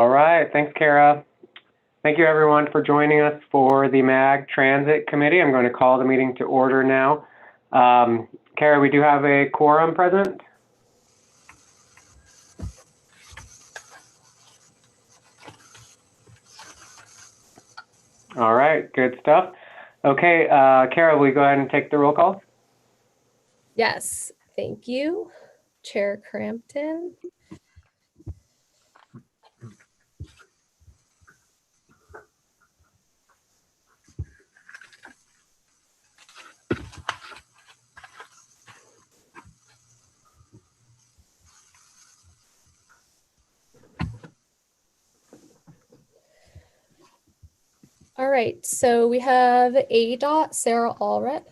All right, thanks, Kara. Thank you, everyone, for joining us for the MAG Transit Committee. I'm going to call the meeting to order now. Kara, we do have a quorum present. All right, good stuff. Okay, Kara, will you go ahead and take the roll call? Yes, thank you, Chair Crampton. All right, so we have ADOT, Sarah Allred.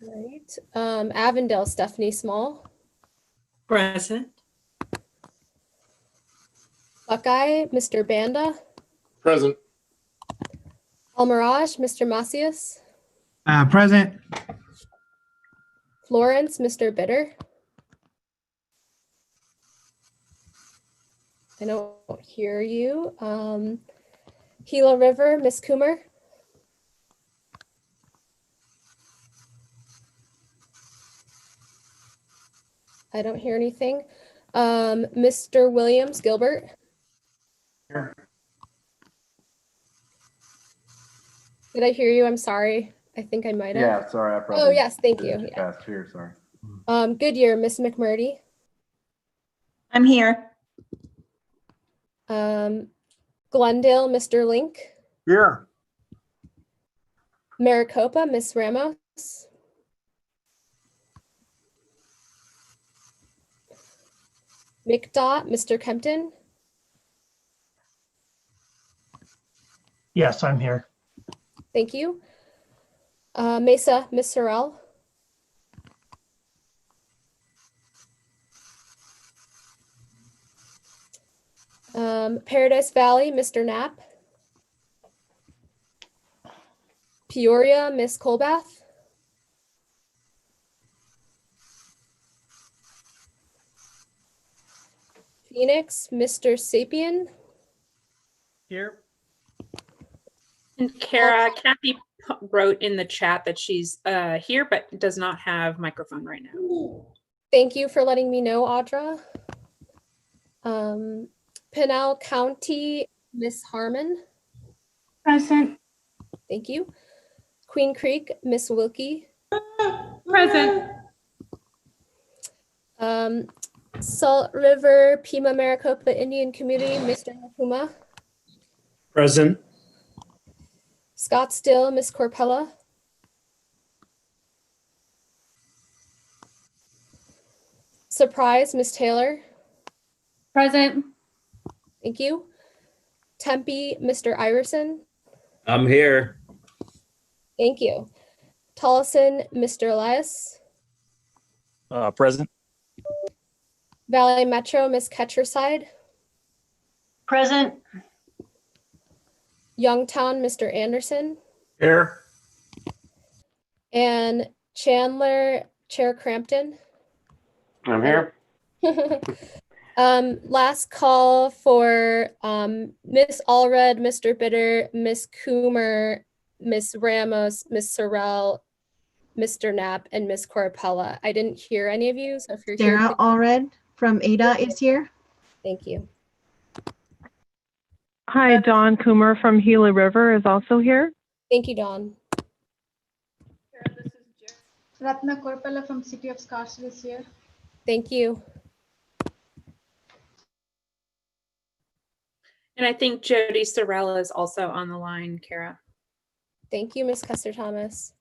All right, Avondale, Stephanie Small. Present. Buckeye, Mr. Banda. Present. Almirage, Mr. Macias. Present. Florence, Mr. Bitter. I don't hear you. Gila River, Miss Coomer. I don't hear anything. Mr. Williams Gilbert. Here. Did I hear you? I'm sorry. I think I might have. Yeah, sorry. I probably Oh, yes, thank did it you. too fast here, sorry. Goodyear, Miss McMurdy. I'm here. Glendale, Mr. Link. Here. Maricopa, Miss Ramos. McDot, Mr. Kempton. Yes, I'm here. Thank you. Mesa, Miss Sorrell. Paradise Valley, Mr. Knapp. Peoria, Miss Kobath. Phoenix, Mr. Sapien. Here. And Kara, Kathy wrote in the chat that she's here, but does not have microphone right now. Thank you for letting me know, Audra. Pinal County, Miss Harmon. Present. Thank you. Queen Creek, Miss Wilkie. Present. Salt River, Pima Maricopa Indian Community, Mr. Nakuma. Present. Scottsdale, Miss Corpella. Surprise, Miss Taylor. Present. Thank you. Tempe, Mr. Iverson. I'm here. Thank you. Tolleson, Mr. Elias. Present. Valley Metro, Miss Ketcherside. Present. Youngtown, Mr. Anderson. Here. And Chandler, Chair Crampton. I'm here. Last call for Miss Allred, Mr. Bitter, Miss Coomer, Miss Ramos, Miss Sorrell, Mr. Knapp, and Miss Corpella. I didn't hear any of you, so if you're here, Sarah Allred from ADA is here. thank you. Hi, Dawn Coomer from Gila River is also here. Thank you, Dawn. Ratna Korpala from City of Scottsdale is here. Thank you. And I think Jody Sorrell is also on the line, Kara. Thank you, Miss Custer Thomas.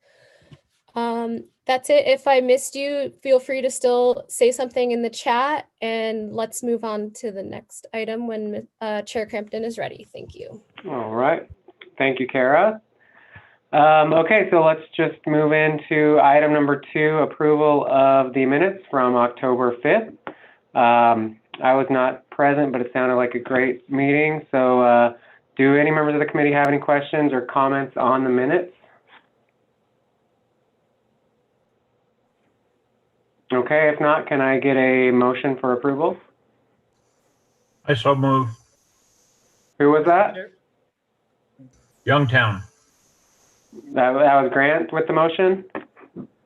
That's it. If I missed you, feel free to still say something in the chat, and let's move on to the next item when Chair Crampton is ready. Thank you. All right. Thank you, Kara. Okay, so let's just move into item number 2, approval of the minutes from October 5th. I was not present, but it sounded like a great meeting. So do any members of the committee have any questions or comments on the minutes? Okay, if not, can I get a motion for approval? I so move. Who was that? Youngtown. That was Grant with the motion?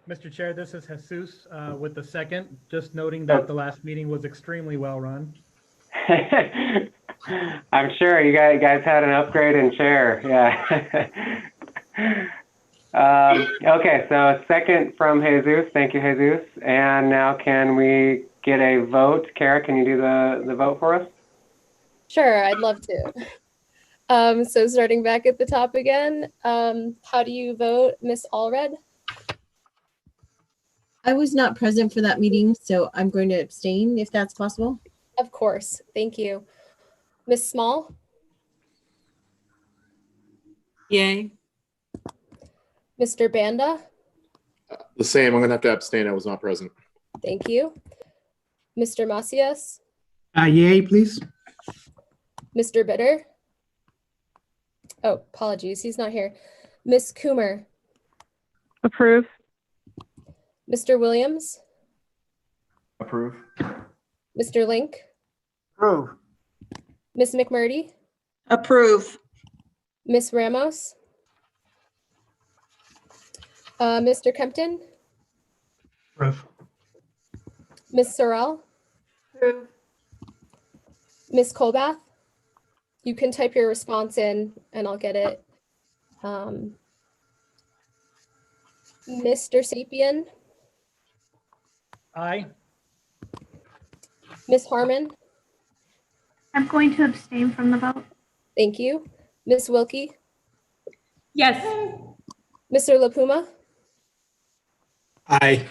Mr. Chair, this is Jesus with the second, just noting that the last meeting was extremely well run. I'm sure you guys had an upgrade in chair, yeah. Okay, so a second from Jesus. Thank you, Jesus. And now can we get a vote? Kara, can you do the vote for us? Sure, I'd love to. So starting back at the top again, how do you vote, Miss Allred? I was not present for that meeting, so I'm going to abstain if that's possible. Of course, thank you. Miss Small? Yay. Mr. Banda? The same. I'm going to have to abstain. I was not present. Thank you. Mr. Macias? Yay, please. Mr. Bitter? Oh, apologies, he's not here. Miss Coomer? Approve. Mr. Williams? Approve. Mr. Link? Approve. Miss McMurdy? Approve. Miss Ramos? Mr. Kempton? Approve. Miss Sorrell? Approve. Miss Kobath? You can type your response in and I'll get it. Mr. Sapien? Aye. Miss Harmon? I'm going to abstain from the vote. Thank you. Miss Wilkie? Yes. Mr. LaPuma? Aye.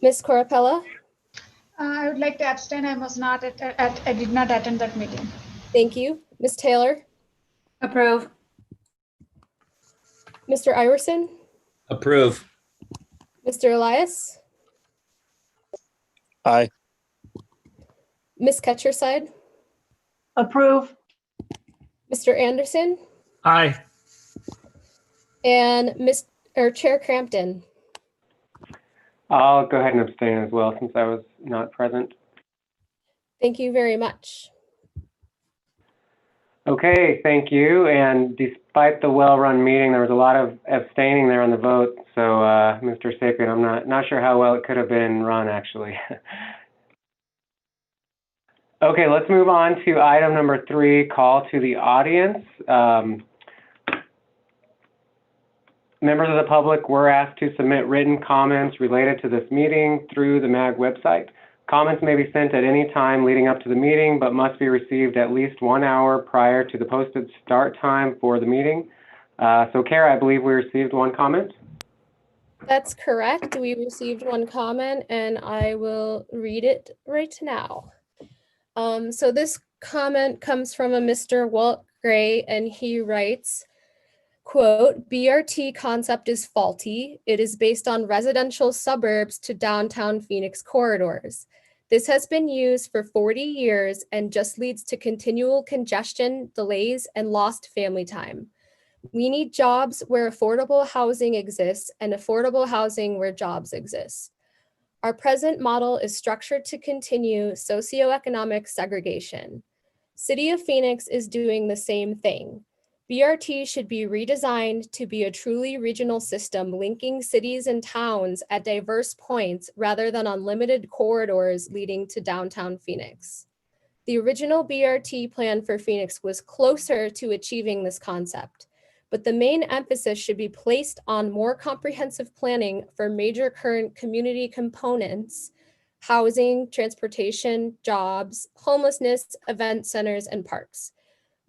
Miss Corapella? I would like to abstain. I was not I did not attend that meeting. Thank you. Miss Taylor? Approve. Mr. Iverson? Approve. Mr. Elias? Aye. Miss Ketcherside? Approve. Mr. Anderson? Aye. And Chair Crampton? I'll go ahead and abstain as well since I was not present. Thank you very much. Okay, thank you. And despite the well-run meeting, there was a lot of abstaining there on the vote. So, Mr. Sapien, I'm not sure how well it could have been run, actually. Okay, let's move on to item number 3, call to the audience. Members of the public were asked to submit written comments related to this meeting through the MAG website. Comments may be sent at any time leading up to the meeting, but must be received at least 1 hour prior to the posted start time for the meeting. So, Kara, I believe we received one comment. That's correct. We received one comment and I will read it right now. So this comment comes from a Mr. Walt Gray and he writes, quote, BRT concept is faulty. It is based on residential suburbs to downtown Phoenix corridors. This has been used for 40 years and just leads to continual congestion, delays, and lost family time. We need jobs where affordable housing exists and affordable housing where jobs exist. Our present model is structured to continue socioeconomic segregation. City of Phoenix is doing the same thing. BRT should be redesigned to be a truly regional system linking cities and towns at diverse points rather than unlimited corridors leading to downtown Phoenix. The original BRT plan for Phoenix was closer to achieving this concept, but the main emphasis should be placed on more comprehensive planning for major current community components, housing, transportation, jobs, homelessness, event centers, and parks.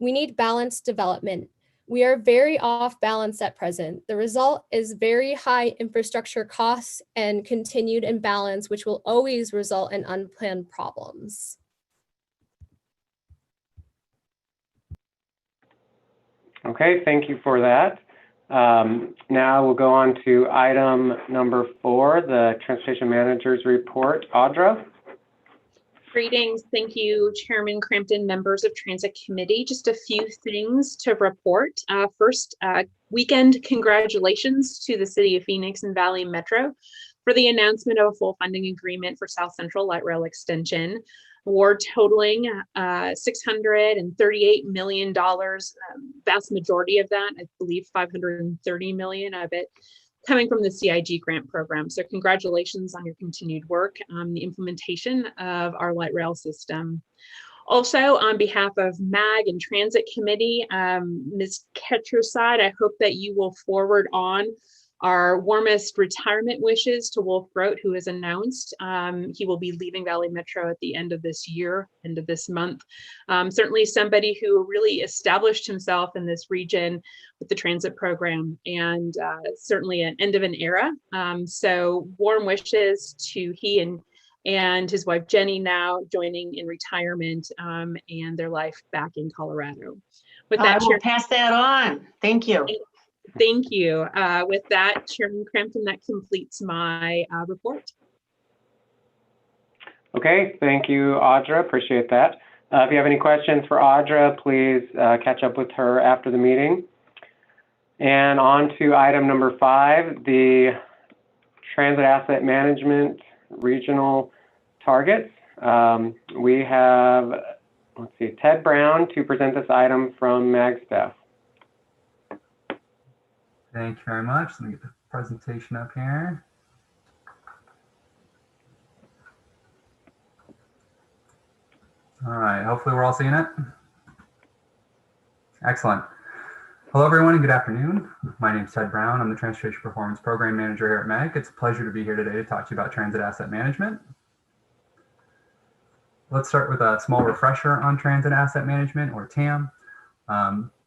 We need balanced development. We are very off balance at present. The result is very high infrastructure costs and continued imbalance, which will always result in unplanned problems. Okay, thank you for that. Now we'll go on to item number 4, the Transportation Manager's Report. Audra? Greetings. Thank you, Chairman Crampton, members of Transit Committee. Just a few things to report. First, weekend congratulations to the City of Phoenix and Valley Metro for the announcement of a full funding agreement for South Central Light Rail Extension, award totaling $638 million. Vast majority of that, I believe $530 million of it, coming from the CIG grant program. So congratulations on your continued work on the implementation of our light rail system. Also, on behalf of MAG and Transit Committee, Ms. Ketraside, I hope that you will forward on our warmest retirement wishes to Wolf Grote, who has announced he will be leaving Valley Metro at the end of this year, end of this month. Certainly somebody who really established himself in this region with the transit program, and certainly an end of an era. So warm wishes to he and his wife Jenny, now joining in retirement, and their life back in Colorado. With that, I will pass that on. Thank you. Thank you. With that, Chairman Crampton, that completes my report. Okay, thank you, Audra. Appreciate that. If you have any questions for Audra, please catch up with her after the meeting. And on to item number 5, the Transit Asset Management Regional Targets. We have, let's see, Ted Brown to present this item from MAG staff. Thank you very much. Let me get the presentation up here. All right, hopefully we're all seeing it. Excellent. Hello everyone and good afternoon. My name is Ted Brown. I'm the Transportation Performance Program Manager here at MAG. It's a pleasure to be here today to talk to you about transit asset management. Let's start with a small refresher on transit asset management, or TAM.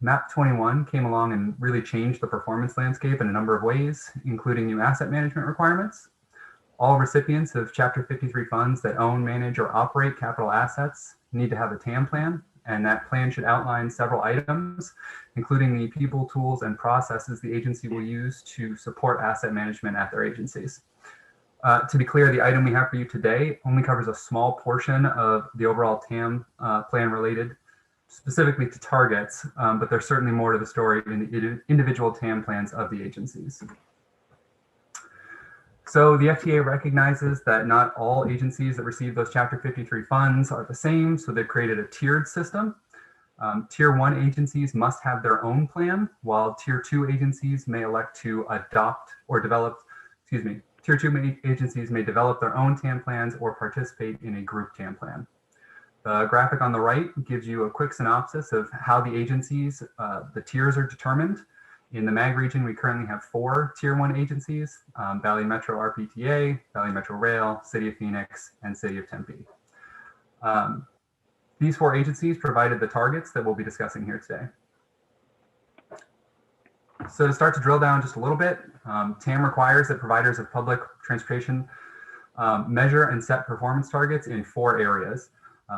MAP 21 came along and really changed the performance landscape in a number of ways, including new asset management requirements. All recipients of Chapter 53 funds that own, manage, or operate capital assets need to have a TAM plan, and that plan should outline several items, including the people, tools, and processes the agency will use to support asset management at their agencies. To be clear, the item we have for you today only covers a small portion of the overall TAM plan related specifically to targets, but there's certainly more to the story in the individual TAM plans of the agencies. So the FTA recognizes that not all agencies that receive those Chapter 53 funds are the same, so they've created a tiered system. Tier 1 agencies must have their own plan, while Tier 2 agencies may elect to adopt or develop, Tier 2 agencies may develop their own TAM plans or participate in a group TAM plan. The graphic on the right gives you a quick synopsis of how the agencies, the tiers are determined. In the MAG region, we currently have 4 Tier 1 agencies, Valley Metro RPTA, Valley Metro Rail, City of Phoenix, and City of Tempe. These 4 agencies provided the targets that we'll be discussing here today. So to start to drill down just a little bit, TAM requires that providers of public transportation measure and set performance targets in 4 areas.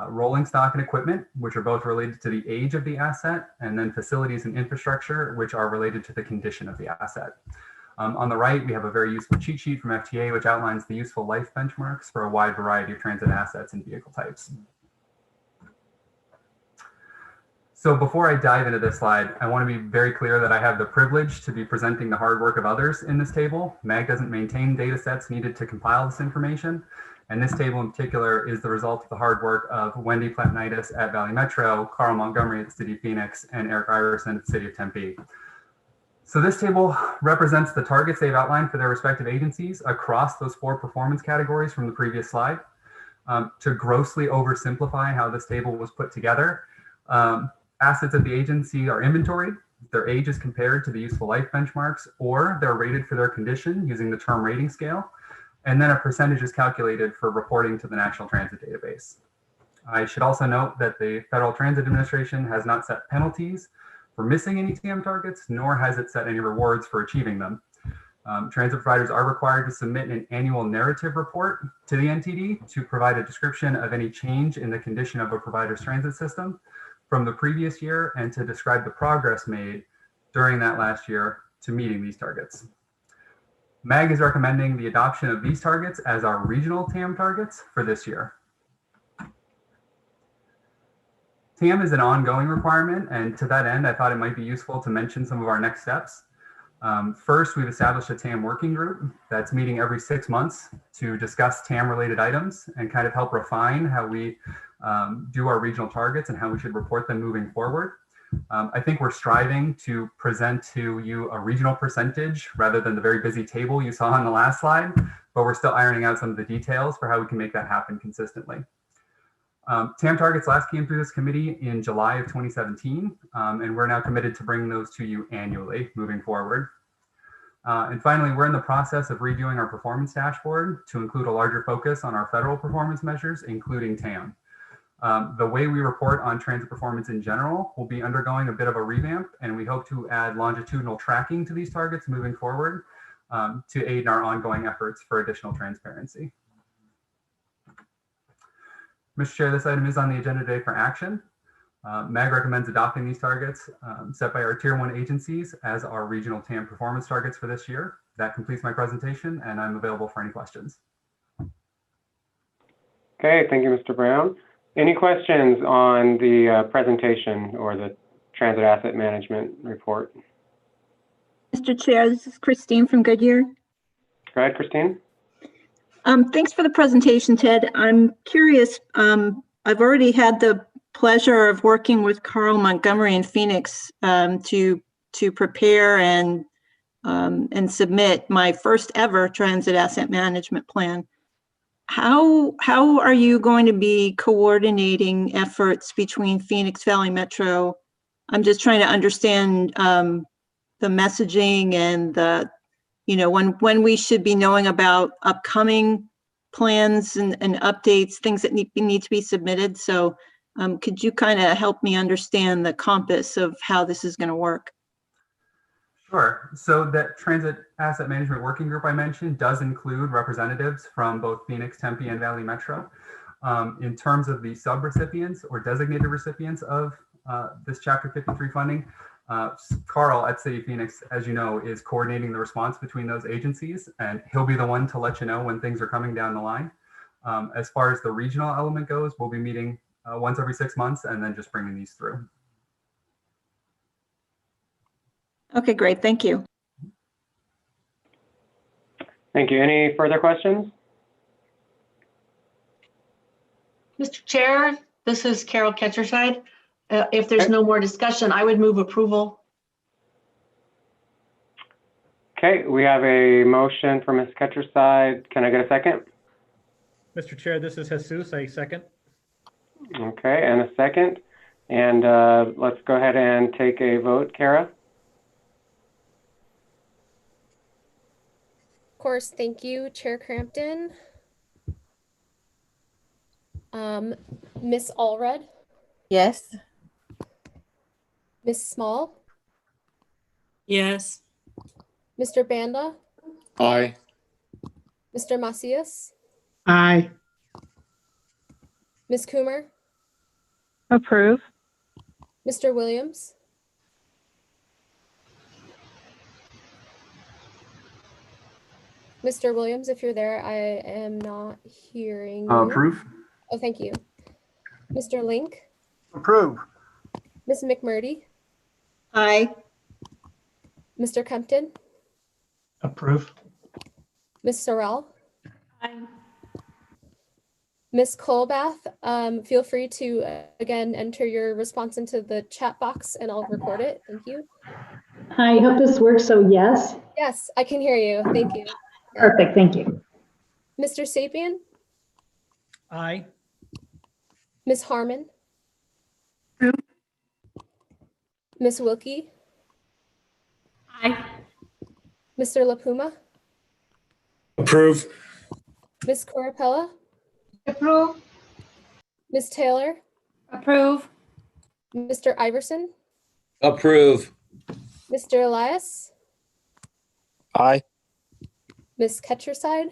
Rolling stock and equipment, which are both related to the age of the asset, and then facilities and infrastructure, which are related to the condition of the asset. On the right, we have a very useful cheat sheet from FTA, which outlines the useful life benchmarks for a wide variety of transit assets and vehicle types. So before I dive into this slide, I want to be very clear that I have the privilege to be presenting the hard work of others in this table. MAG doesn't maintain data sets needed to compile this information. And this table in particular is the result of the hard work of Wendy Platnitis at Valley Metro, Carl Montgomery at the City of Phoenix, and Eric Iverson at the City of Tempe. So this table represents the targets they've outlined for their respective agencies across those 4 performance categories from the previous slide. To grossly oversimplify how this table was put together, assets at the agency are inventoried, their age is compared to the useful life benchmarks, or they're rated for their condition using the term rating scale. And then a percentage is calculated for reporting to the National Transit Database. I should also note that the Federal Transit Administration has not set penalties for missing any TAM targets, nor has it set any rewards for achieving them. Transit providers are required to submit an annual narrative report to the NTD to provide a description of any change in the condition of a provider's transit system from the previous year and to describe the progress made during that last year to meeting these targets. MAG is recommending the adoption of these targets as our regional TAM targets for this year. TAM is an ongoing requirement, and to that end, I thought it might be useful to mention some of our next steps. First, we've established a TAM working group that's meeting every 6 months to discuss TAM related items and kind of help refine how we do our regional targets and how we should report them moving forward. I think we're striving to present to you a regional percentage rather than the very busy table you saw on the last slide, but we're still ironing out some of the details for how we can make that happen consistently. TAM targets last came through this committee in July of 2017, and we're now committed to bringing those to you annually moving forward. And finally, we're in the process of redoing our performance dashboard to include a larger focus on our federal performance measures, including TAM. The way we report on transit performance in general will be undergoing a bit of a revamp, and we hope to add longitudinal tracking to these targets moving forward to aid in our ongoing efforts for additional transparency. Mr. Chair, this item is on the agenda today for action. MAG recommends adopting these targets set by our Tier 1 agencies as our regional TAM performance targets for this year. That completes my presentation, and I'm available for any questions. Okay, thank you, Mr. Brown. Any questions on the presentation or the Transit Asset Management report? Mr. Chair, this is Christine from Goodyear. Go ahead, Christine. Thanks for the presentation, Ted. I'm curious, I've already had the pleasure of working with Carl Montgomery in Phoenix to prepare and submit my first ever transit asset management plan. How are you going to be coordinating efforts between Phoenix Valley Metro? I'm just trying to understand the messaging and the, you know, when we should be knowing about upcoming plans and updates, things that need to be submitted. So could you kind of help me understand the compass of how this is going to work? Sure. So that Transit Asset Management Working Group I mentioned does include representatives from both Phoenix, Tempe, and Valley Metro. In terms of the subrecipients or designated recipients of this Chapter 53 funding, Carl at City of Phoenix, as you know, is coordinating the response between those agencies, and he'll be the one to let you know when things are coming down the line. As far as the regional element goes, we'll be meeting once every 6 months and then just bringing these through. Okay, great. Thank you. Thank you. Any further questions? Mr. Chair, this is Carol Ketcherside. If there's no more discussion, I would move approval. Okay, we have a motion from Ms. Ketcherside. Can I get a second? Mr. Chair, this is Jesus. I second. Okay, and a second. And let's go ahead and take a vote, Kara. Of course, thank you, Chair Crampton. Miss Allred? Yes. Miss Small? Yes. Mr. Banda? Aye. Mr. Macias? Aye. Miss Coomer? Approve. Mr. Williams? Mr. Williams, if you're there, I am not hearing you. Approve. Oh, thank you. Mr. Link? Approve. Ms. McMurdy? Aye. Mr. Kempton? Approve. Ms. Sorrell? Aye. Ms. Kobath, feel free to, again, enter your response into the chat box and I'll record it. Thank you. Hi, I hope this works. So yes. Yes, I can hear you. Thank you. Perfect. Thank you. Mr. Sapien? Aye. Ms. Harmon? Approve. Ms. Wilkie? Aye. Mr. LaPuma? Approve. Ms. Corapella? Approve. Ms. Taylor? Approve. Mr. Iverson? Approve. Mr. Elias? Aye. Ms. Ketcherside?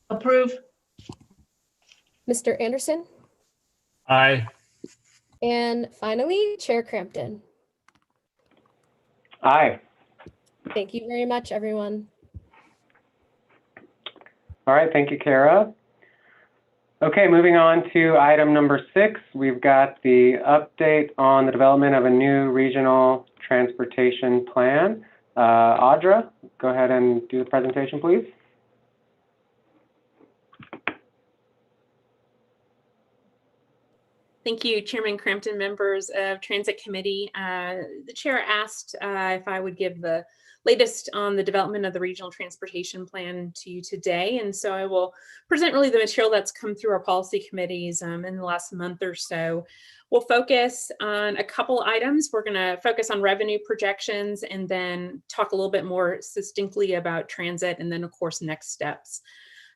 Approve. Mr. Anderson? Aye. And finally, Chair Crampton. Aye. Thank you very much, everyone. All right, thank you, Kara. Okay, moving on to item number 6, we've got the update on the development of a new regional transportation plan. Audra, go ahead and do the presentation, please. Thank you, Chairman Crampton, members of Transit Committee. The chair asked if I would give the latest on the development of the regional transportation plan to you today. And so I will present really the material that's come through our policy committees in the last month or so. We'll focus on a couple items. We're going to focus on revenue projections and then talk a little bit more succinctly about transit and then, of course, next steps.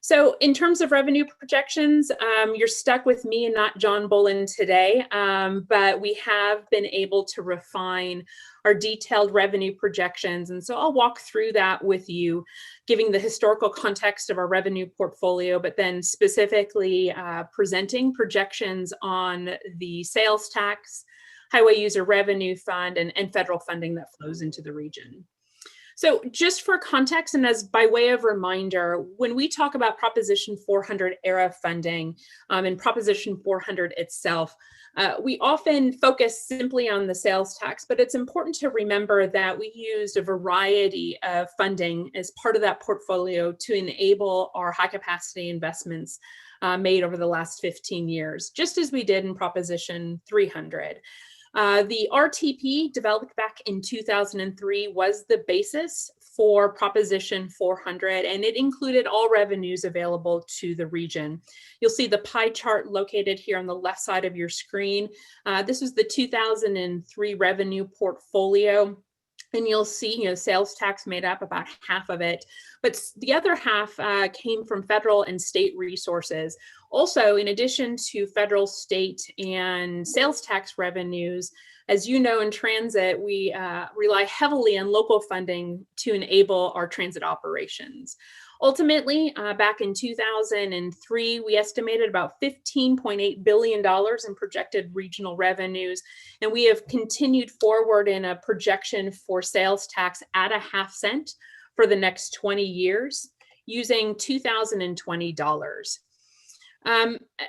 So in terms of revenue projections, you're stuck with me and not John Bolin today, but we have been able to refine our detailed revenue projections. And so I'll walk through that with you, giving the historical context of our revenue portfolio, but then specifically presenting projections on the sales tax, highway user revenue fund, and federal funding that flows into the region. So just for context and as by way of reminder, when we talk about Proposition 400 era funding and Proposition 400 itself, we often focus simply on the sales tax, but it's important to remember that we used a variety of funding as part of that portfolio to enable our high capacity investments made over the last 15 years, just as we did in Proposition 300. The RTP developed back in 2003 was the basis for Proposition 400, and it included all revenues available to the region. You'll see the pie chart located here on the left side of your screen. This was the 2003 revenue portfolio. And you'll see, sales tax made up about half of it, but the other half came from federal and state resources. Also, in addition to federal, state, and sales tax revenues, as you know, in transit, we rely heavily on local funding to enable our transit operations. Ultimately, back in 2003, we estimated about $15.8 billion in projected regional revenues, and we have continued forward in a projection for sales tax at a half cent for the next 20 years using 2020 dollars.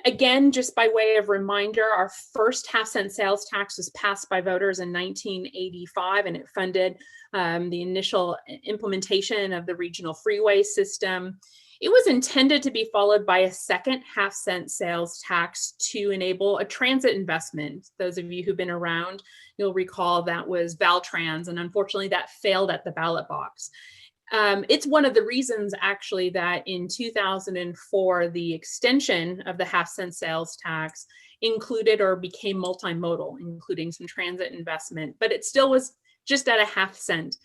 Again, just by way of reminder, our first half-cent sales tax was passed by voters in 1985, and it funded the initial implementation of the regional freeway system. It was intended to be followed by a second half-cent sales tax to enable a transit investment. Those of you who've been around, you'll recall that was Valtrans, and unfortunately that failed at the ballot box. It's one of the reasons actually that in 2004, the extension of the half-cent sales tax included or became multimodal, including some transit investment, but it still was just at a half cent.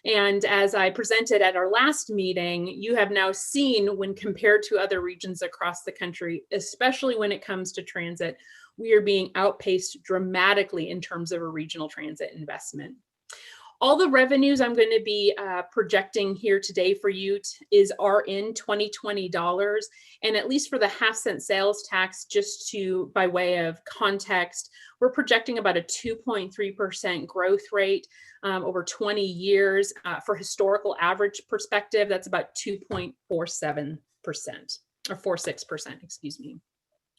And as I presented at our last meeting, you have now seen when compared to other regions across the country, especially when it comes to transit, we are being outpaced dramatically in terms of a regional transit investment. All the revenues I'm going to be projecting here today for you are in 2020 dollars, and at least for the half-cent sales tax, just to by way of context, we're projecting about a 2.3% growth rate over 20 years. For historical average perspective, that's about 2.47% or 46%, excuse me.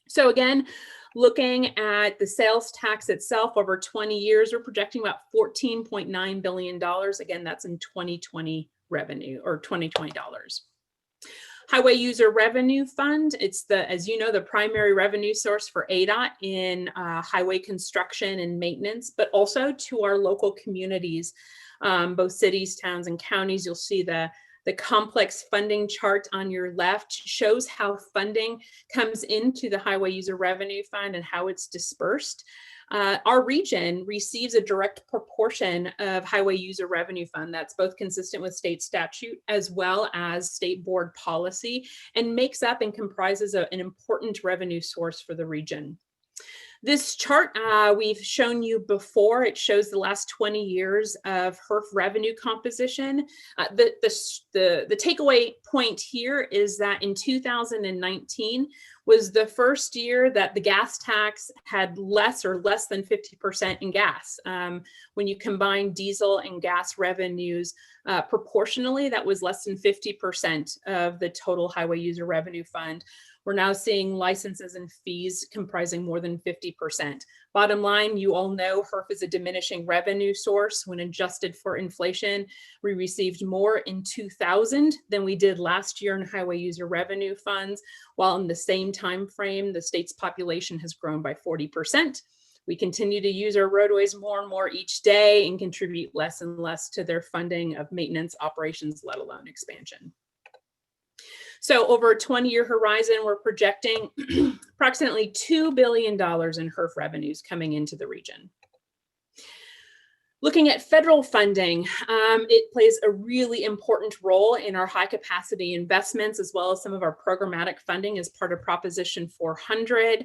So again, looking at the sales tax itself over 20 years, we're projecting about $14.9 billion. Again, that's in 2020 revenue or 2020 dollars. Highway User Revenue Fund, it's as you know, the primary revenue source for ADOT in highway construction and maintenance, but also to our local communities, both cities, towns, and counties. You'll see the complex funding chart on your left shows how funding comes into the Highway User Revenue Fund and how it's dispersed. Our region receives a direct proportion of Highway User Revenue Fund that's both consistent with state statute as well as state board policy, and makes up and comprises an important revenue source for the region. This chart we've shown you before. It shows the last 20 years of HERF revenue composition. The takeaway point here is that in 2019 was the first year that the gas tax had less than 50% in gas. When you combine diesel and gas revenues proportionally, that was less than 50% of the total Highway User Revenue Fund. We're now seeing licenses and fees comprising more than 50%. Bottom line, you all know HERF is a diminishing revenue source. When adjusted for inflation, we received more in 2000 than we did last year in highway user revenue funds, while in the same time frame, the state's population has grown by 40%. We continue to use our roadways more and more each day and contribute less and less to their funding of maintenance operations, let alone expansion. So over a 20-year horizon, we're projecting approximately $2 billion in HERF revenues coming into the region. Looking at federal funding, it plays a really important role in our high capacity investments, as well as some of our programmatic funding as part of Proposition 400.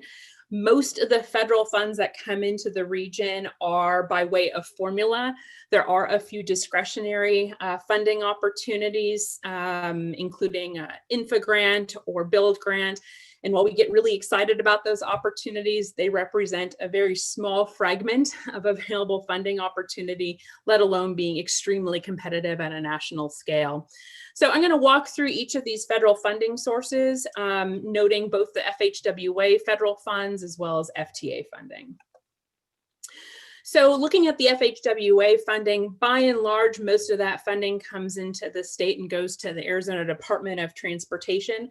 Most of the federal funds that come into the region are by way of formula. There are a few discretionary funding opportunities, including InfraGrant or Build Grant. And while we get really excited about those opportunities, they represent a very small fragment of available funding opportunity, let alone being extremely competitive at a national scale. So I'm going to walk through each of these federal funding sources, noting both the FHWA federal funds as well as FTA funding. So looking at the FHWA funding, by and large, most of that funding comes into the state and goes to the Arizona Department of Transportation.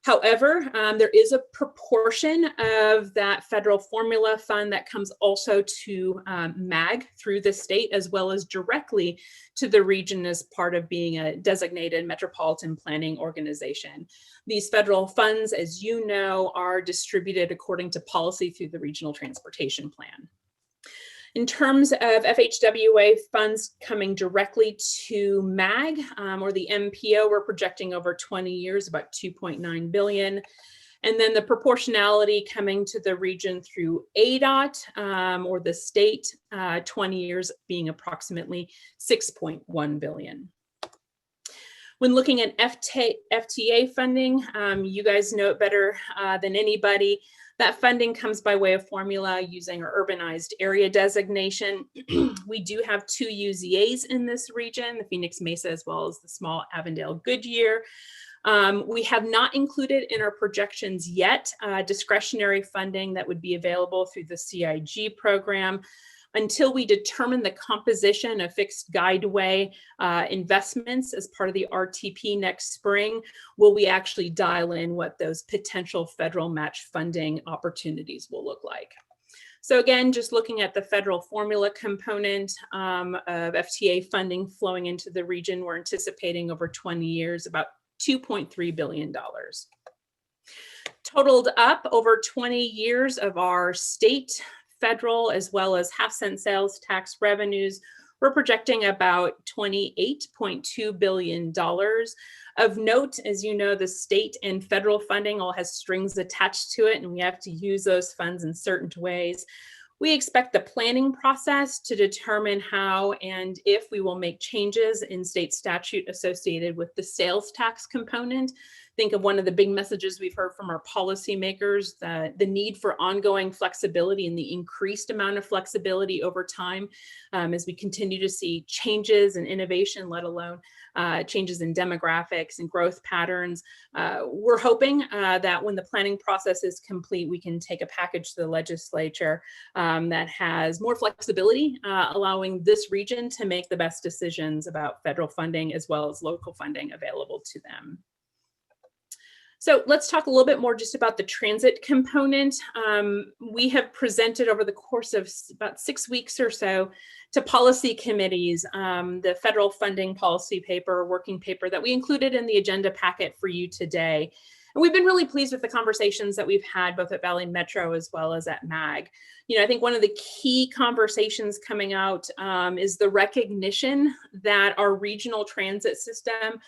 However, there is a proportion of that federal formula fund that comes also to MAG through the state, as well as directly to the region as part of being a designated metropolitan planning organization. These federal funds, as you know, are distributed according to policy through the Regional Transportation Plan. In terms of FHWA funds coming directly to MAG or the MPO, we're projecting over 20 years, about $2.9 billion. And then the proportionality coming to the region through ADOT or the state, 20 years being approximately $6.1 billion. When looking at FTA funding, you guys know it better than anybody. That funding comes by way of formula using our urbanized area designation. We do have 2 UZAs in this region, the Phoenix Mesa as well as the small Avondale Goodyear. We have not included in our projections yet discretionary funding that would be available through the CIG program. Until we determine the composition of fixed guideway investments as part of the RTP next spring, will we actually dial in what those potential federal match funding opportunities will look like. So again, just looking at the federal formula component of FTA funding flowing into the region, we're anticipating over 20 years about $2.3 billion. Totaled up over 20 years of our state, federal, as well as half-cent sales tax revenues, we're projecting about $28.2 billion. Of note, as you know, the state and federal funding all has strings attached to it, and we have to use those funds in certain ways. We expect the planning process to determine how and if we will make changes in state statute associated with the sales tax component. Think of one of the big messages we've heard from our policymakers, the need for ongoing flexibility and the increased amount of flexibility over time as we continue to see changes in innovation, let alone changes in demographics and growth patterns. We're hoping that when the planning process is complete, we can take a package to the legislature that has more flexibility, allowing this region to make the best decisions about federal funding as well as local funding available to them. So let's talk a little bit more just about the transit component. We have presented over the course of about 6 weeks or so to policy committees, the federal funding policy paper, working paper that we included in the agenda packet for you today. And we've been really pleased with the conversations that we've had both at Valley Metro as well as at MAG. You know, I think one of the key conversations coming out is the recognition that our regional transit system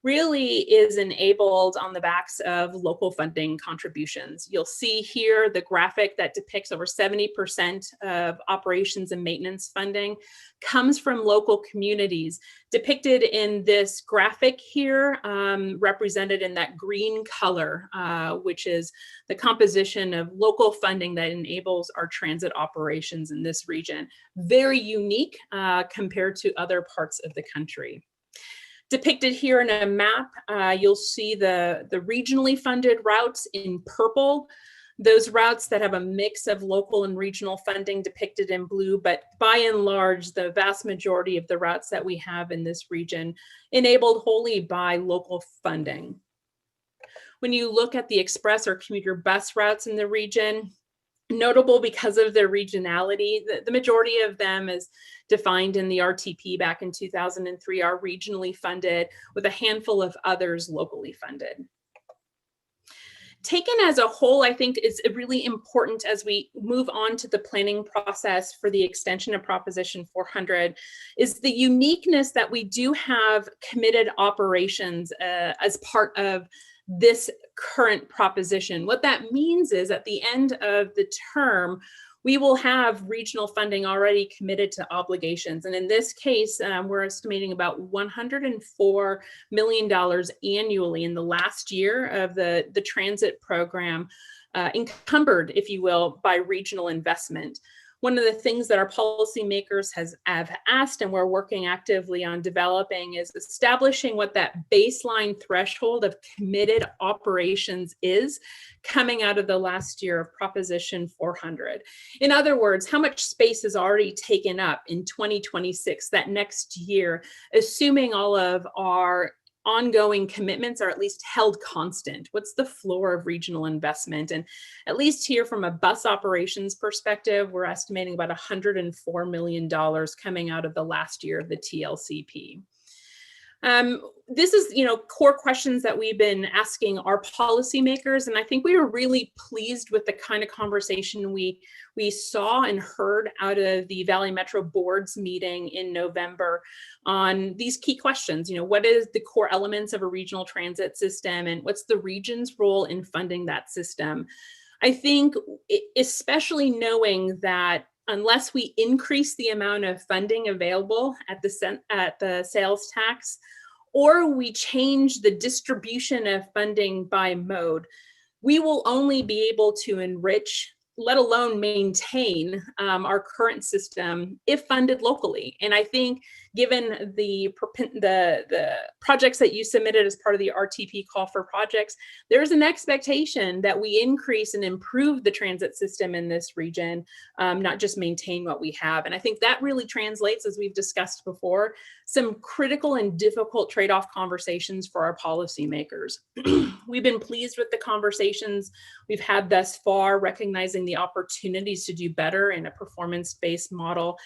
really is enabled on the backs of local funding contributions. You'll see here the graphic that depicts over 70% of operations and maintenance funding comes from local communities. Depicted in this graphic here, represented in that green color, which is the composition of local funding that enables our transit operations in this region. Very unique compared to other parts of the country. Depicted here in a map, you'll see the regionally funded routes in purple, those routes that have a mix of local and regional funding depicted in blue, but by and large, the vast majority of the routes that we have in this region enabled wholly by local funding. When you look at the express or commuter bus routes in the region, notable because of their regionality, the majority of them is defined in the RTP back in 2003 are regionally funded, with a handful of others locally funded. Taken as a whole, I think it's really important as we move on to the planning process for the extension of Proposition 400 is the uniqueness that we do have committed operations as part of this current proposition. What that means is at the end of the term, we will have regional funding already committed to obligations. And in this case, we're estimating about $104 million annually in the last year of the transit program, encumbered, if you will, by regional investment. One of the things that our policymakers have asked, and we're working actively on developing, is establishing what that baseline threshold of committed operations is coming out of the last year of Proposition 400. In other words, how much space is already taken up in 2026, that next year, assuming all of our ongoing commitments are at least held constant. What's the floor of regional investment? And at least here from a bus operations perspective, we're estimating about $104 million coming out of the last year of the TLCP. This is, core questions that we've been asking our policymakers, and I think we were really pleased with the kind of conversation we saw and heard out of the Valley Metro Board's meeting in November on these key questions. What is the core elements of a regional transit system, and what's the region's role in funding that system? I think, especially knowing that unless we increase the amount of funding available at the sales tax, or we change the distribution of funding by mode, we will only be able to enrich, let alone maintain, our current system if funded locally. And I think given the projects that you submitted as part of the RTP call for projects, there's an expectation that we increase and improve the transit system in this region, not just maintain what we have. And I think that really translates, as we've discussed before, some critical and difficult trade-off conversations for our policymakers. We've been pleased with the conversations we've had thus far, recognizing the opportunities to do better in a performance-based model,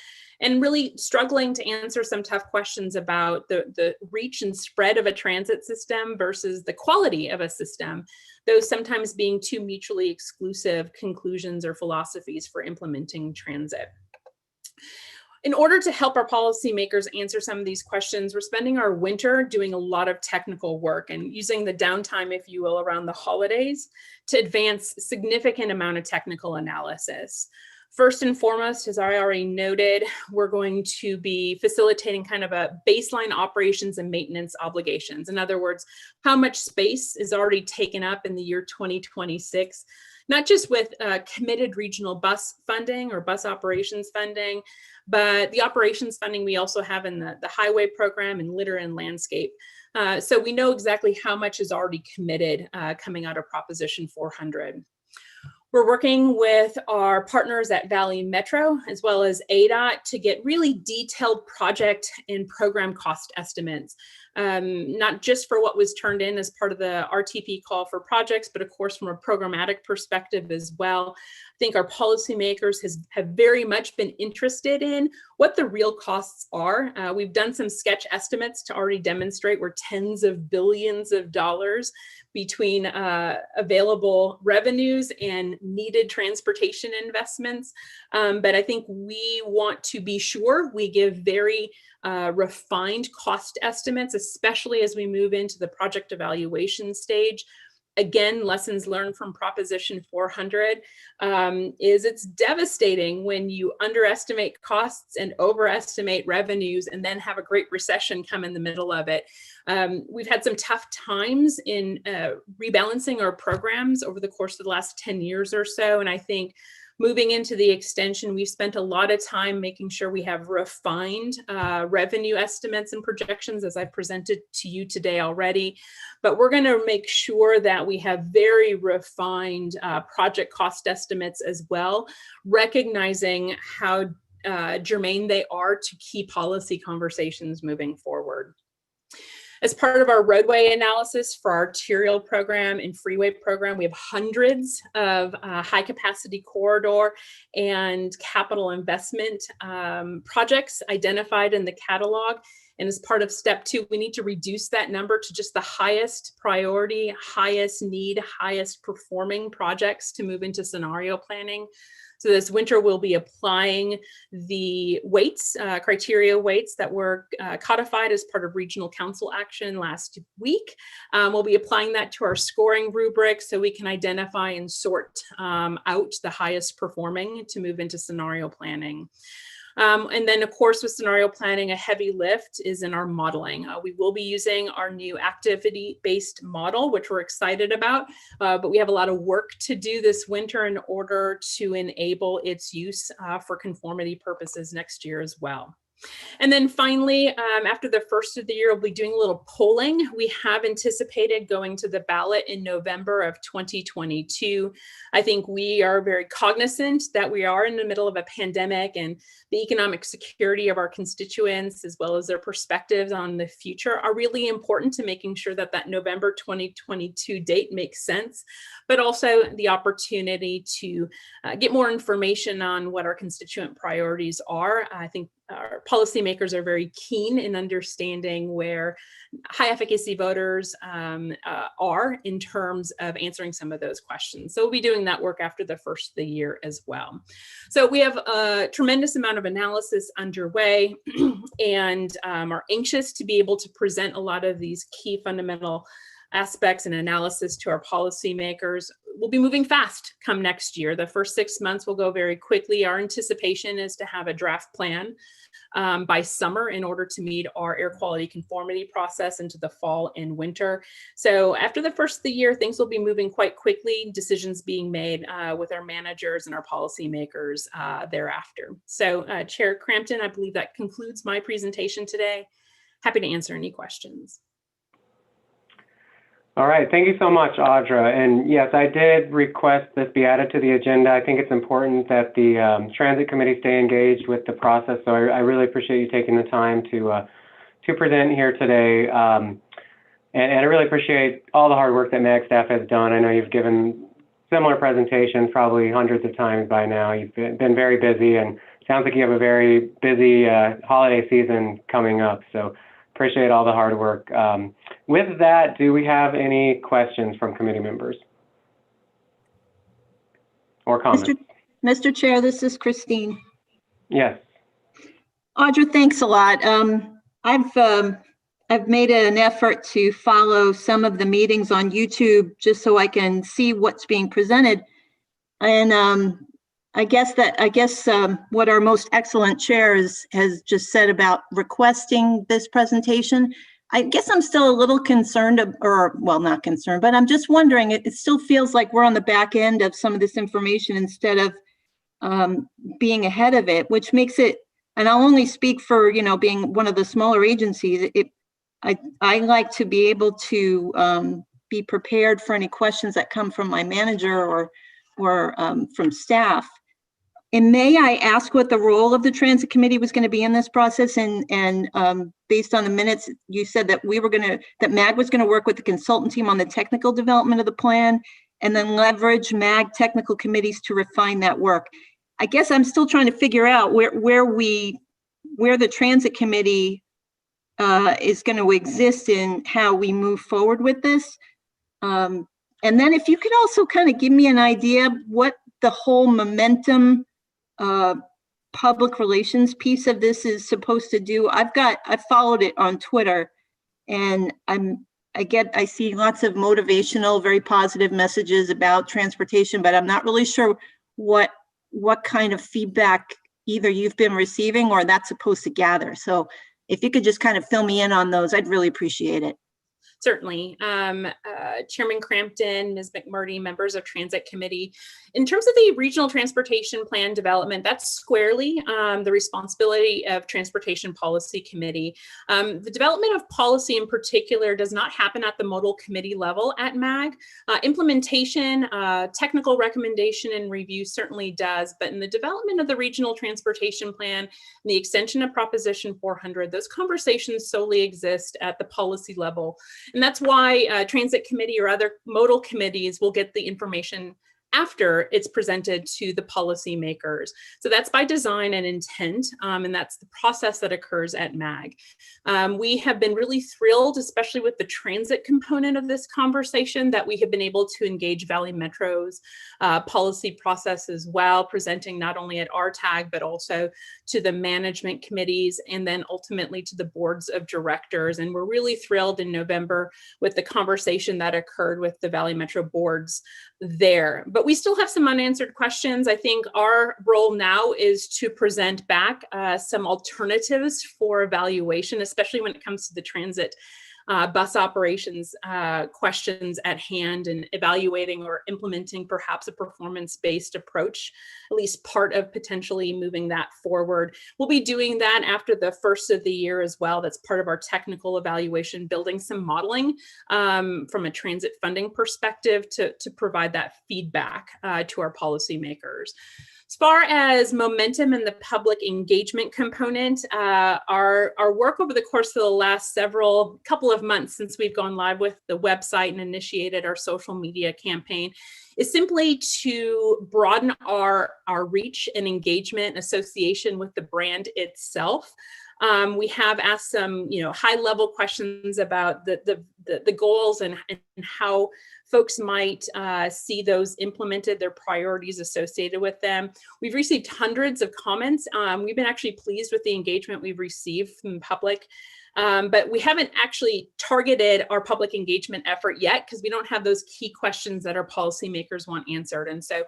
and really struggling to answer some tough questions about the reach and spread of a transit system versus the quality of a system, those sometimes being two mutually exclusive conclusions or philosophies for implementing transit. In order to help our policymakers answer some of these questions, we're spending our winter doing a lot of technical work and using the downtime, if you will, around the holidays to advance a significant amount of technical analysis. First and foremost, as I already noted, we're going to be facilitating kind of a baseline operations and maintenance obligations. In other words, how much space is already taken up in the year 2026, not just with committed regional bus funding or bus operations funding, but the operations funding we also have in the highway program and litter and landscape. So we know exactly how much is already committed coming out of Proposition 400. We're working with our partners at Valley Metro as well as ADOT to get really detailed project and program cost estimates, not just for what was turned in as part of the RTP call for projects, but of course from a programmatic perspective as well. I think our policymakers have very much been interested in what the real costs are. We've done some sketch estimates to already demonstrate we're tens of billions of dollars between available revenues and needed transportation investments. But I think we want to be sure we give very refined cost estimates, especially as we move into the project evaluation stage. Again, lessons learned from Proposition 400 is it's devastating when you underestimate costs and overestimate revenues and then have a great recession come in the middle of it. We've had some tough times in rebalancing our programs over the course of the last 10 years or so, and I think moving into the extension, we've spent a lot of time making sure we have refined revenue estimates and projections, as I presented to you today already. But we're going to make sure that we have very refined project cost estimates as well, recognizing how germane they are to key policy conversations moving forward. As part of our roadway analysis for our arterial program and freeway program, we have hundreds of high capacity corridor and capital investment projects identified in the catalog. And as part of step 2, we need to reduce that number to just the highest priority, highest need, highest performing projects to move into scenario planning. So this winter, we'll be applying the weights, criteria weights that were codified as part of regional council action last week. We'll be applying that to our scoring rubric so we can identify and sort out the highest performing to move into scenario planning. And then, of course, with scenario planning, a heavy lift is in our modeling. We will be using our new activity-based model, which we're excited about, but we have a lot of work to do this winter in order to enable its use for conformity purposes next year as well. And then finally, after the first of the year, we'll be doing a little polling. We have anticipated going to the ballot in November of 2022. I think we are very cognizant that we are in the middle of a pandemic, and the economic security of our constituents, as well as their perspectives on the future, are really important to making sure that that November 2022 date makes sense, but also the opportunity to get more information on what our constituent priorities are. I think our policymakers are very keen in understanding where high efficacy voters are in terms of answering some of those questions. So we'll be doing that work after the first of the year as well. So we have a tremendous amount of analysis underway and are anxious to be able to present a lot of these key fundamental aspects and analysis to our policymakers. We'll be moving fast come next year. The first 6 months will go very quickly. Our anticipation is to have a draft plan by summer in order to meet our air quality conformity process into the fall and winter. So after the first of the year, things will be moving quite quickly, decisions being made with our managers and our policymakers thereafter. So Chair Crampton, I believe that concludes my presentation today. Happy to answer any questions. All right, thank you so much, Audra. And yes, I did request this be added to the agenda. I think it's important that the Transit Committee stay engaged with the process. So I really appreciate you taking the time to present here today. And I really appreciate all the hard work that MAG staff has done. I know you've given similar presentations probably hundreds of times by now. You've been very busy, and it sounds like you have a very busy holiday season coming up. So appreciate all the hard work. With that, do we have any questions from committee members or comments? Mr. Chair, this is Christine. Yes. Audra, thanks a lot. I've made an effort to follow some of the meetings on YouTube just so I can see what's being presented. And I guess what our most excellent chair has just said about requesting this presentation, I guess I'm still a little concerned, or well, not concerned, but I'm just wondering, it still feels like we're on the back end of some of this information instead of being ahead of it, which makes it, and I'll only speak for, being one of the smaller agencies, I like to be able to be prepared for any questions that come from my manager or from staff. In May, I asked what the role of the Transit Committee was going to be in this process, and based on the minutes, you said that that MAG was going to work with the consultant team on the technical development of the plan, and then leverage MAG technical committees to refine that work. I guess I'm still trying to figure out where the Transit Committee is going to exist in how we move forward with this. And then if you could also kind of give me an idea what the whole momentum public relations piece of this is supposed to do. I've followed it on Twitter, and I see lots of motivational, very positive messages about transportation, but I'm not really sure what kind of feedback either you've been receiving or that's supposed to gather. So if you could just kind of fill me in on those, I'd really appreciate it. Certainly. Chairman Crampton, Ms. McMurdy, members of Transit Committee. In terms of the Regional Transportation Plan development, that's squarely the responsibility of Transportation Policy Committee. The development of policy in particular does not happen at the modal committee level at MAG. Implementation, technical recommendation and review certainly does, but in the development of the Regional Transportation Plan and the extension of Proposition 400, those conversations solely exist at the policy level. And that's why Transit Committee or other modal committees will get the information after it's presented to the policymakers. So that's by design and intent, and that's the process that occurs at MAG. We have been really thrilled, especially with the transit component of this conversation, that we have been able to engage Valley Metro's policy process as well, presenting not only at RTAG, but also to the management committees and then ultimately to the boards of directors. And we're really thrilled in November with the conversation that occurred with the Valley Metro boards there. But we still have some unanswered questions. I think our role now is to present back some alternatives for evaluation, especially when it comes to the transit bus operations questions at hand, and evaluating or implementing perhaps a performance-based approach, at least part of potentially moving that forward. We'll be doing that after the first of the year as well. That's part of our technical evaluation, building some modeling from a transit funding perspective to provide that feedback to our policymakers. As far as momentum and the public engagement component, our work over the course of the last couple of months since we've gone live with the website and initiated our social media campaign is simply to broaden our reach and engagement association with the brand itself. We have asked some, high-level questions about the goals and how folks might see those implemented, their priorities associated with them. We've received hundreds of comments. We've been actually pleased with the engagement we've received from the public. But we haven't actually targeted our public engagement effort yet because we don't have those key questions that our policymakers want answered. And so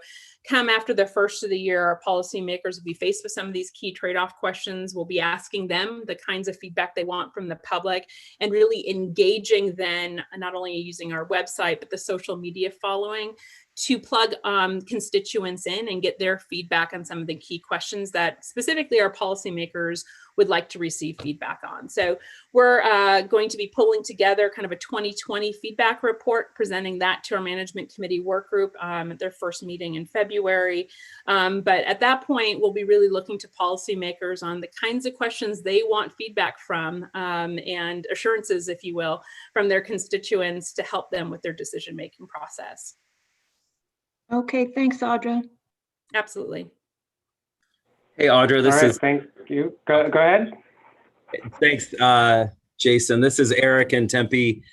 come after the first of the year, our policymakers will be faced with some of these key trade-off questions. We'll be asking them the kinds of feedback they want from the public and really engaging then, not only using our website, but the social media following to plug constituents in and get their feedback on some of the key questions that specifically our policymakers would like to receive feedback on. So we're going to be pulling together kind of a 2020 feedback report, presenting that to our management committee work group at their first meeting in February. But at that point, we'll be really looking to policymakers on the kinds of questions they want feedback from and assurances, if you will, from their constituents to help them with their decision-making process. Okay, thanks, Audra. Absolutely. Hey, Audra, this is. Thank you. Go ahead. Thanks, Jason. This is Eric in Tempe.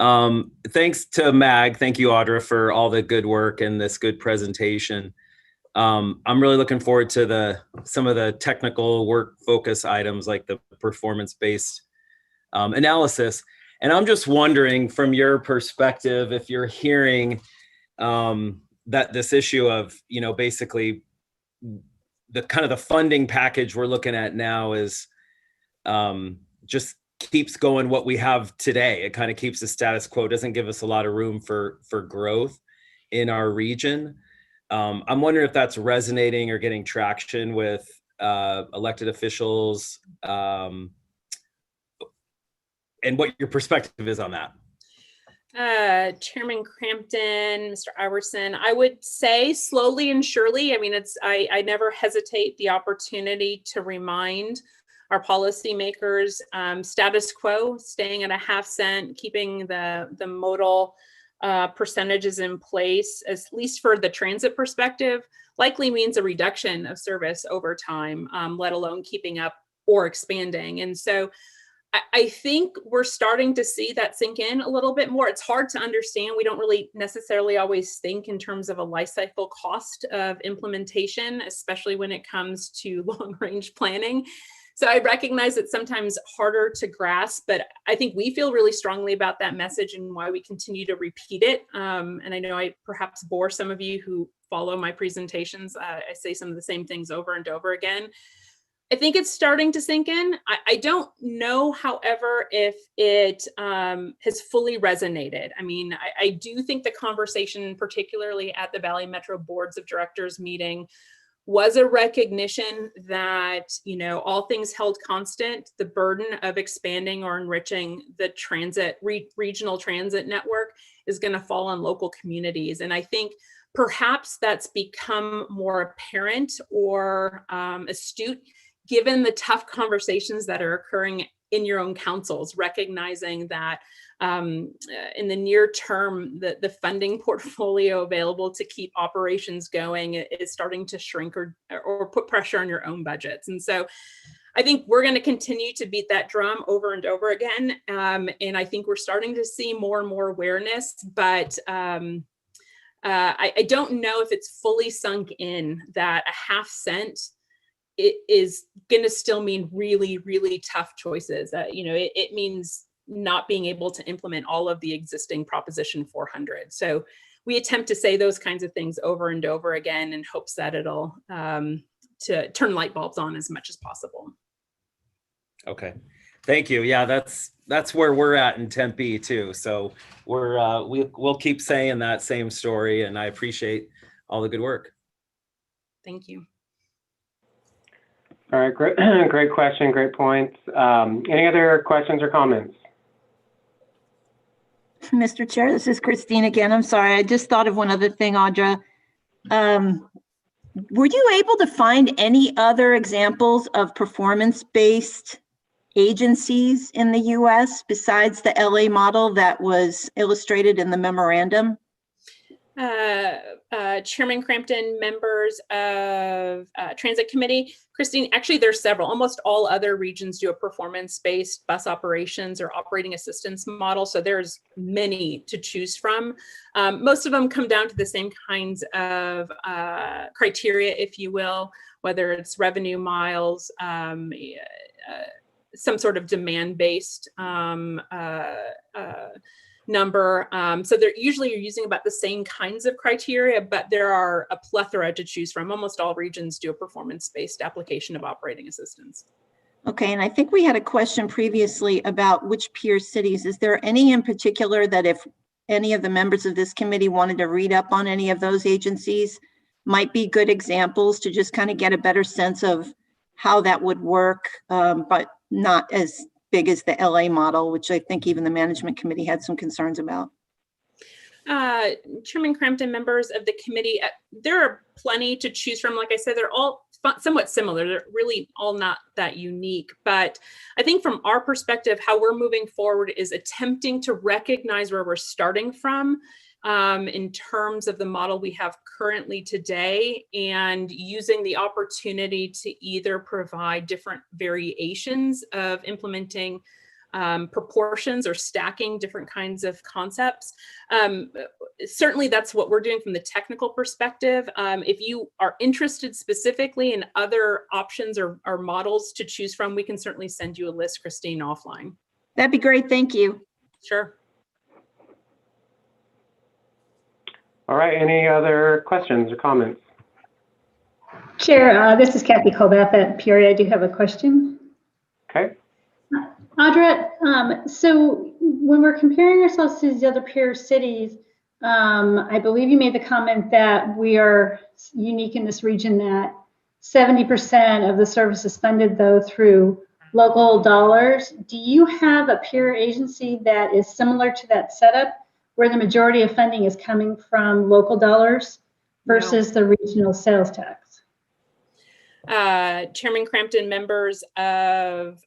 Thanks to MAG. Thank you, Audra, for all the good work and this good presentation. I'm really looking forward to some of the technical work focus items like the performance-based analysis. And I'm just wondering, from your perspective, if you're hearing that this issue of, basically the kind of the funding package we're looking at now is just keeps going what we have today. It kind of keeps the status quo, doesn't give us a lot of room for growth in our region. I'm wondering if that's resonating or getting traction with elected officials, and what your perspective is on that. Chairman Crampton, Mr. Iverson, I would say slowly and surely. I mean, I never hesitate the opportunity to remind our policymakers status quo, staying at a half cent, keeping the modal percentages in place, at least for the transit perspective, likely means a reduction of service over time, let alone keeping up or expanding. And so I think we're starting to see that sink in a little bit more. It's hard to understand. We don't really necessarily always think in terms of a life cycle cost of implementation, especially when it comes to long range planning. So I recognize it's sometimes harder to grasp, but I think we feel really strongly about that message and why we continue to repeat it. And I know I perhaps bore some of you who follow my presentations. I say some of the same things over and over again. I think it's starting to sink in. I don't know, however, if it has fully resonated. I mean, I do think the conversation, particularly at the Valley Metro Boards of Directors meeting, was a recognition that, you know, all things held constant, the burden of expanding or enriching the regional transit network is going to fall on local communities. And I think perhaps that's become more apparent or astute given the tough conversations that are occurring in your own councils, recognizing that in the near term, the funding portfolio available to keep operations going is starting to shrink or put pressure on your own budgets. And so I think we're going to continue to beat that drum over and over again. And I think we're starting to see more and more awareness, but I don't know if it's fully sunk in that a half cent it is going to still mean really, really tough choices. You know, it means not being able to implement all of the existing Proposition 400. So we attempt to say those kinds of things over and over again in hopes that it'll to turn light bulbs on as much as possible. Okay, thank you. Yeah, that's where we're at in Tempe too. So we'll keep saying that same story, and I appreciate all the good work. Thank you. All right, great question, great points. Any other questions or comments? Mr. Chair, this is Christine again. I'm sorry, I just thought of one other thing, Audra. Were you able to find any other examples of performance-based agencies in the US besides the LA model that was illustrated in the memorandum? Chairman Crampton, members of Transit Committee. Christine, actually there's several. Almost all other regions do a performance-based bus operations or operating assistance model. So there's many to choose from. Most of them come down to the same kinds of criteria, if you will, whether it's revenue miles, some sort of demand-based number. So they're usually you're using about the same kinds of criteria, but there are a plethora to choose from. Almost all regions do a performance-based application of operating assistance. Okay, and I think we had a question previously about which peer cities. Is there any in particular that if any of the members of this committee wanted to read up on any of those agencies might be good examples to just kind of get a better sense of how that would work, but not as big as the LA model, which I think even the management committee had some concerns about. Chairman Crampton, members of the committee, there are plenty to choose from. Like I said, they're all somewhat similar. They're really all not that unique. But I think from our perspective, how we're moving forward is attempting to recognize where we're starting from in terms of the model we have currently today, and using the opportunity to either provide different variations of implementing proportions or stacking different kinds of concepts. Certainly that's what we're doing from the technical perspective. If you are interested specifically in other options or models to choose from, we can certainly send you a list, Christine, offline. That'd be great, thank you. Sure. All right, any other questions or comments? Chair, this is Kathy Kobath at Peoria. I do have a question. Okay. Audra, so when we're comparing ourselves to these other peer cities, I believe you made the comment that we are unique in this region, that 70% of the service is funded though through local dollars. Do you have a peer agency that is similar to that setup, where the majority of funding is coming from local dollars versus the regional sales tax? Chairman Crampton, members of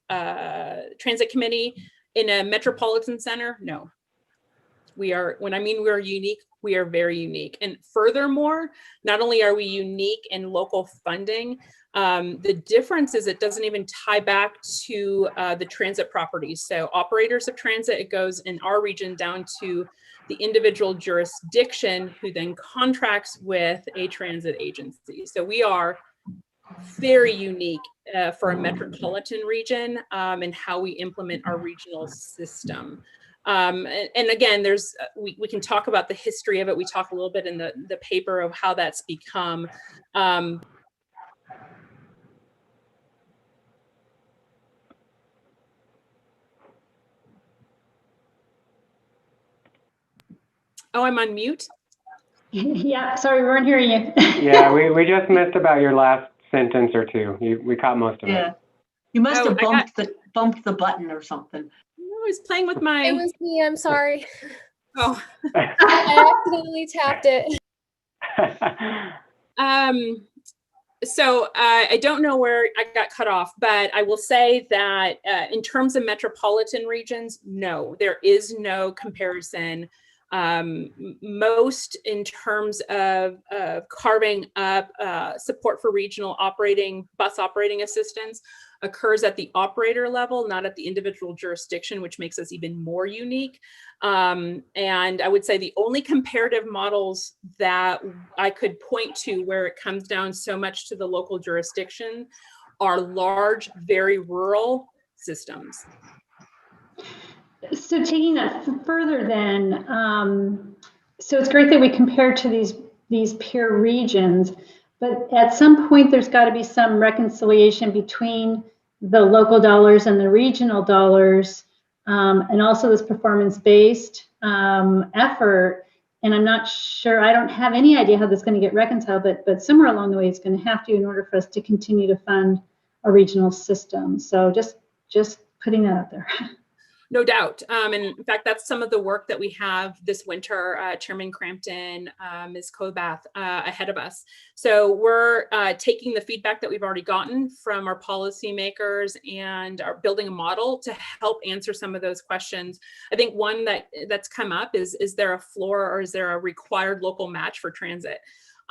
Transit Committee, in a metropolitan center, no. We are, when I mean we're unique, we are very unique. And furthermore, not only are we unique in local funding, the difference is it doesn't even tie back to the transit properties. So operators of transit, it goes in our region down to the individual jurisdiction who then contracts with a transit agency. So we are very unique for a metropolitan region and how we implement our regional system. And again, there's we can talk about the history of it. We talk a little bit in the paper of how that's become. Oh, I'm on mute? Yeah, sorry, we weren't hearing you. Yeah, we just missed about your last sentence or two. We caught most of it. Yeah. You must Oh, have bumped the button or something. I was playing with my... It was me, I'm sorry. Oh. I accidentally tapped it. So I don't know where I got cut off, but I will say that in terms of metropolitan regions, no, there is no comparison. Most in terms of carving up support for regional bus operating assistance occurs at the operator level, not at the individual jurisdiction, which makes us even more unique. And I would say the only comparative models that I could point to where it comes down so much to the local jurisdiction are large, very rural systems. So taking that further then, so it's great that we compare to these peer regions, but at some point there's got to be some reconciliation between the local dollars and the regional dollars, and also this performance-based effort. And I'm not sure, I don't have any idea how that's going to get reconciled, but somewhere along the way it's going to have to in order for us to continue to fund a regional system. So just putting that out there. No doubt. And in fact, that's some of the work that we have this winter, Chairman Crampton, Ms. Kobath, ahead of us. So we're taking the feedback that we've already gotten from our policymakers and are building a model to help answer some of those questions. I think one that's come up is there a floor or is there a required local match for transit?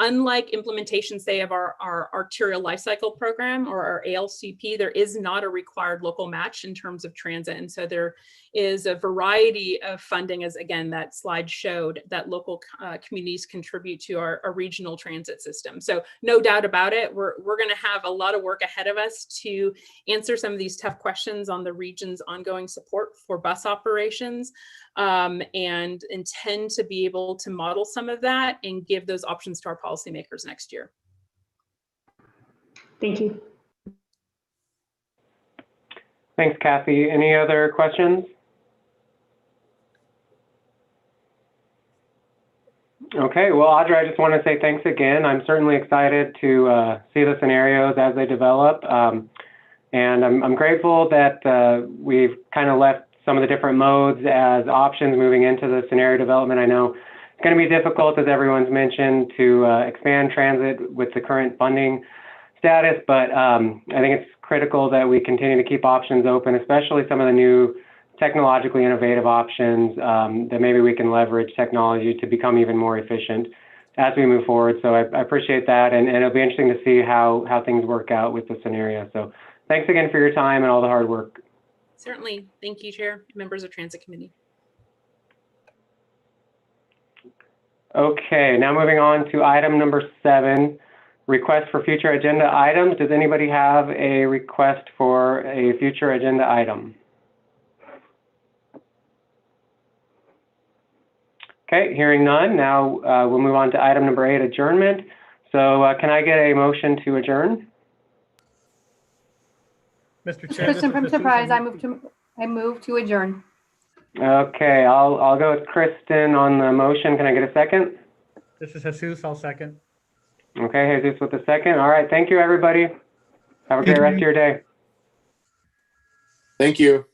Unlike implementation, say, of our arterial life cycle program or our ALCP, there is not a required local match in terms of transit. And so there is a variety of funding, as again, that slide showed, that local communities contribute to our regional transit system. So no doubt about it, we're going to have a lot of work ahead of us to answer some of these tough questions on the region's ongoing support for bus operations, and intend to be able to model some of that and give those options to our policymakers next year. Thank you. Thanks, Kathy. Any other questions? Okay, well, Audra, I just want to say thanks again. I'm certainly excited to see the scenarios as they develop. And I'm grateful that we've kind of left some of the different modes as options moving into the scenario development. I know it's going to be difficult, as everyone's mentioned, to expand transit with the current funding status, but I think it's critical that we continue to keep options open, especially some of the new technologically innovative options that maybe we can leverage technology to become even more efficient as we move forward. So I appreciate that, and it'll be interesting to see how things work out with the scenario. So thanks again for your time and all the hard work. Certainly. Thank you, Chair, members of Transit Committee. Okay, now moving on to item number 7, request for future agenda items. Does anybody have a request for a future agenda item? Okay, hearing none. Now we'll move on to item number 8, adjournment. So can I get a motion to adjourn? Mr. Chair, Kristen from Surprise, I move to adjourn. Okay, I'll go with Kristen on the motion. Can I get a second? This is Jesus, I'll second. Okay, Jesus with the second. All right, thank you, everybody. Have a great rest of your day. Thank you.